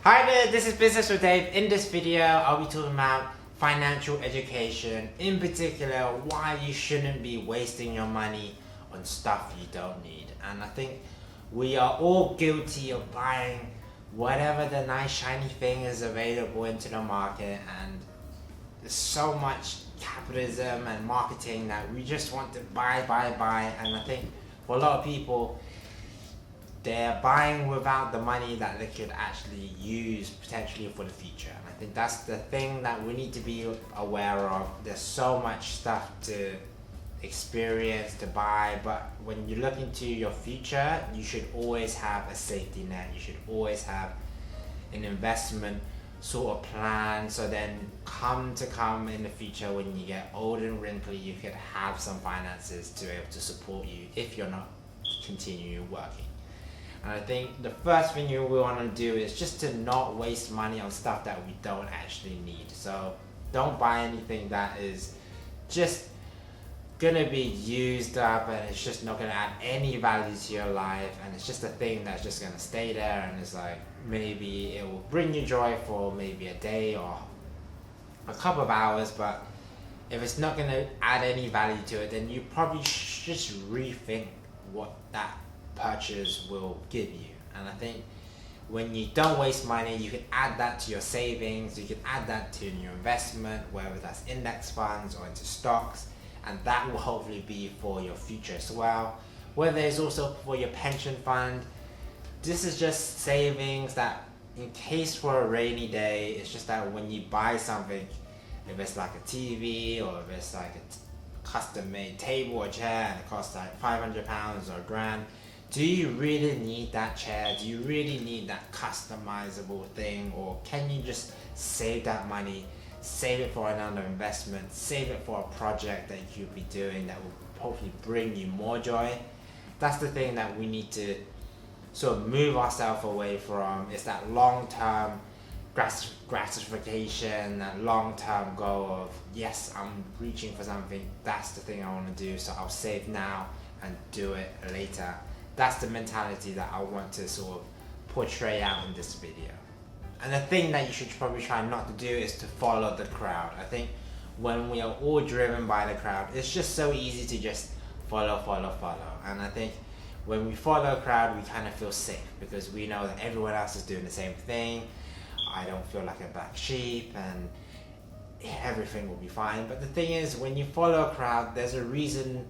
Hi there, this is Business with Dave. In this video, I'll be talking about financial education, in particular, why you shouldn't be wasting your money on stuff you don't need. And I think we are all guilty of buying whatever the nice shiny thing is available into the market, and there's so much capitalism and marketing that we just want to buy. And I think for a lot of people, they're buying without the money that they could actually use potentially for the future. And I think that's the thing that we need to be aware of. There's so much stuff to experience, to buy, but when you look into your future, you should always have a safety net. You should always have an investment sort of plan, so then come in the future when you get old and wrinkly, you could have some finances to be able to support you if you're not continuing working. And I think the first thing you want to do is just to not waste money on stuff that we don't actually need. So don't buy anything that is just gonna be used up and it's just not gonna add any value to your life, and it's just a thing that's just gonna stay there, and it's like maybe it will bring you joy for maybe a day or a couple of hours, but if it's not gonna add any value to it, then you probably just rethink what that purchase will give you. And I think when you don't waste money, you can add that to your savings, you can add that to your investment, whether that's index funds or into stocks, and that will hopefully be for your future as well. Whether it's also for your pension fund, this is just savings that in case for a rainy day. It's just that when you buy something, if it's like a TV or if it's like a custom made table or chair and it costs like £500 or £1,000, do you really need that chair? Do you really need that customizable thing? Or can you just save that money, save it for another investment, save it for a project that you'll be doing that will hopefully bring you more joy? That's the thing that we need to sort of move ourselves away from, is that long-term gratification, that long-term goal of, yes, I'm reaching for something, that's the thing I want to do, so I'll save now and do it later. That's the mentality that I want to sort of portray out in this video. And the thing that you should probably try not to do is to follow the crowd. I think when we are all driven by the crowd, it's just so easy to just follow. And I think when we follow a crowd, we kind of feel safe because we know that everyone else is doing the same thing. I don't feel like a black sheep and everything will be fine. But the thing is, when you follow a crowd, there's a reason.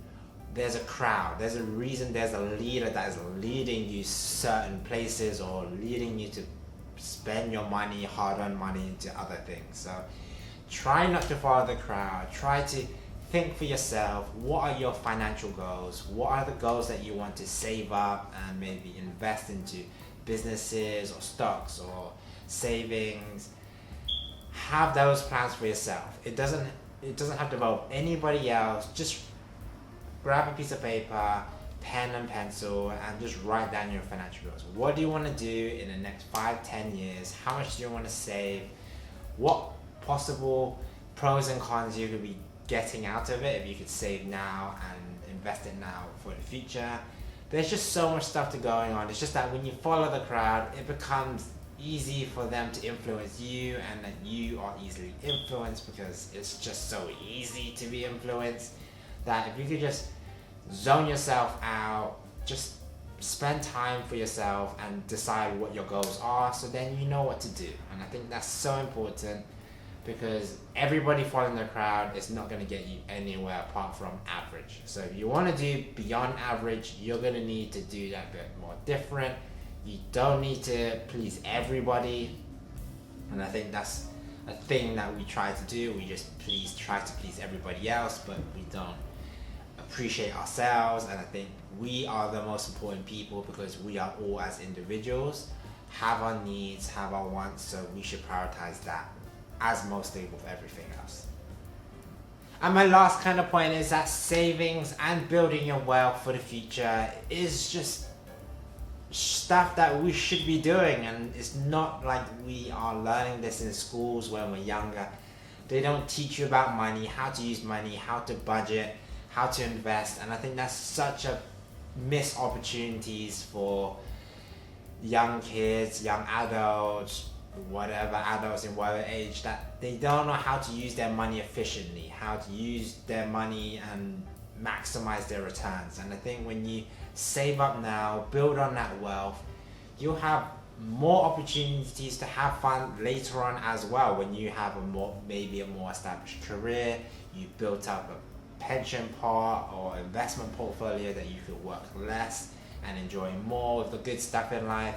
There's a crowd, there's a reason, there's a leader that is leading you certain places or leading you to spend your money, hard-earned money, into other things. So try not to follow the crowd. Try to think for yourself, what are your financial goals? What are the goals that you want to save up and maybe invest into businesses or stocks or savings? Have those plans for yourself. It doesn't have to involve anybody else. Just grab a piece of paper, pen and pencil, and just write down your financial goals. What do you want to do in the next 5-10 years? How much do you want to save? What possible pros and cons you could be getting out of it if you could save now and invest it now for the future? There's just so much stuff to going on. It's just that when you follow the crowd, it becomes easy for them to influence you, and that you are easily influenced because it's just so easy to be influenced. That if you could just zone yourself out, just spend time for yourself and decide what your goals are, so then you know what to do. And I think that's so important, because everybody following the crowd is not going to get you anywhere apart from average. So if you want to do beyond average, you're going to need to do that bit more different. You don't need to please everybody, and I think that's a thing that we try to do. We just try to please everybody else, but we don't appreciate ourselves. And I think we are the most important people, because we are all, as individuals, have our needs, have our wants, so we should prioritize that as mostly with everything else. And my last kind of point is that savings and building your wealth for the future is just stuff that we should be doing, and it's not like we are learning this in schools when we're younger. They don't teach you about money, how to use money, how to budget, how to invest, and I think that's such a missed opportunities for young kids, young adults, whatever adults in whatever age, that they don't know how to use their money efficiently, how to use their money and maximize their returns. And I think when you save up now, build on that wealth, you'll have more opportunities to have fun later on as well. When you have maybe a more established career, you built up a pension pot or investment portfolio that you could work less and enjoy more of the good stuff in life.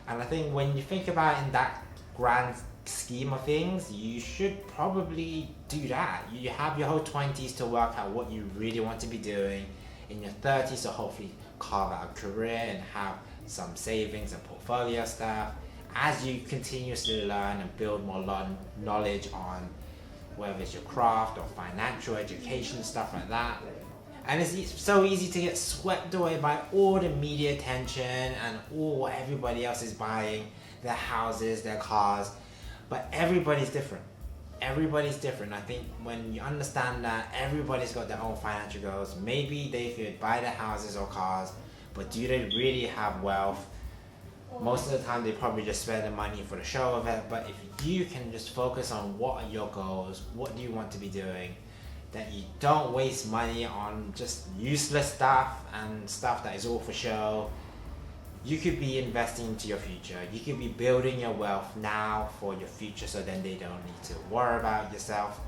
And I think when you think about it in that grand scheme of things, you should probably do that. You have your whole 20s to work out what you really want to be doing. In your 30s, to hopefully carve out a career and have some savings and portfolio stuff. As you continuously learn and build more knowledge on whether it's your craft or financial education, stuff like that. And it's so easy to get swept away by all the media attention and all what everybody else is buying, their houses, their cars. But everybody's different. Everybody's different. I think when you understand that everybody's got their own financial goals, maybe they could buy their houses or cars, but do they really have wealth? Most of the time they probably just spend the money for the show of it. But if you can just focus on what are your goals, what do you want to be doing, that you don't waste money on just useless stuff and stuff that is all for show, you could be investing into your future. You could be building your wealth now for your future, so then they don't need to worry about yourself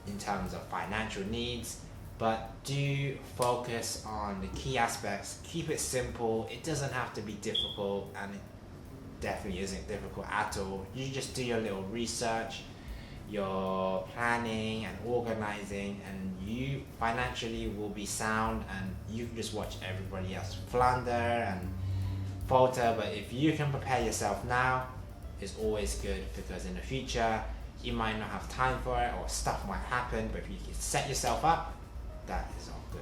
in terms of financial needs. But do focus on the key aspects. Keep it simple. It doesn't have to be difficult, and it definitely isn't difficult at all. You just do your little research, your planning and organizing, and you financially will be sound, and you can just watch everybody else flounder and falter. But if you can prepare yourself now, it's always good, because in the future you might not have time for it or stuff might happen, but if you can set yourself up, that is all good.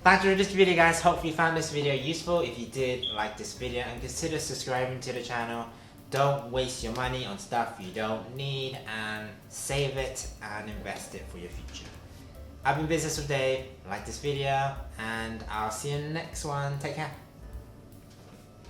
Thanks for this video, guys. Hope you found this video useful. If you did, like this video and consider subscribing to the channel. Don't waste your money on stuff you don't need, and save it and invest it for your future. I've been Business with Dave. Like this video, and I'll see you in the next one. Take care.